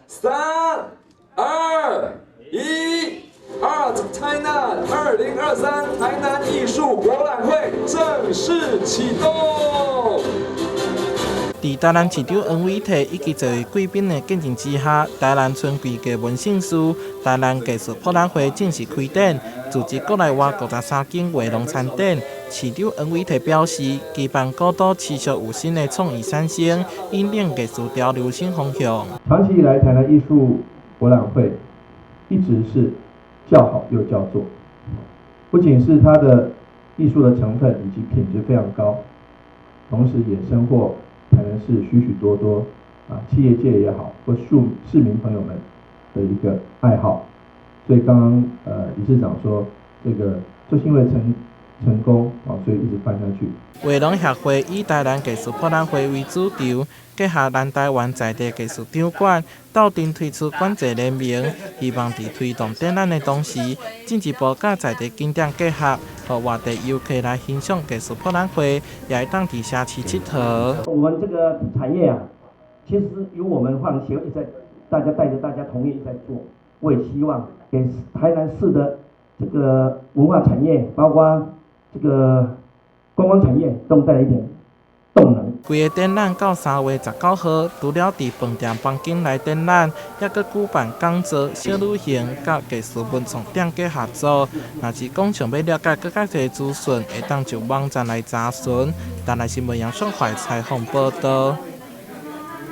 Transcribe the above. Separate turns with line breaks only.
，3、2、1，Art Thailand 2023台南艺术博览会正式启动。
在台南市长黄伟綽以及一位贵宾的见证之下，台南春季嘅文盛事台南艺术博览会正式开展，组织国内外53间画廊参展。市长黄伟綽表示，期盼古都持续有新的创意产生，引领艺术潮流新方向。
长期以来，台南艺术博览会一直是叫好又叫座，不仅是它的艺术的成分以及品质非常高，同时也深获台南市许许多多企业界也好，或市民朋友们的一个爱好。所以刚刚理事长说，这个就是因为成功所以一直办下去。
画廊协会以台南艺术博览会为主题，结合南台湾在地艺术场馆，斗阵推出馆际联名，希望在推动展览的同时，进一步甲在地景点结合，让外地游客来欣赏艺术博览会，也会当伫社区佚佗。
我们这个产业其实由我们画廊协会在带着大家同意在做。我也希望给台南市的这个文化产业，包括这个观光产业，都带来一点动能。
规个展览到3月19号，除了伫饭店房间内展览，还佫举办讲座、小旅行、甲艺术文创店家合作。若是讲想要了解更加多资讯，会当上网站来查询。台南新闻杨顺怀采访报道。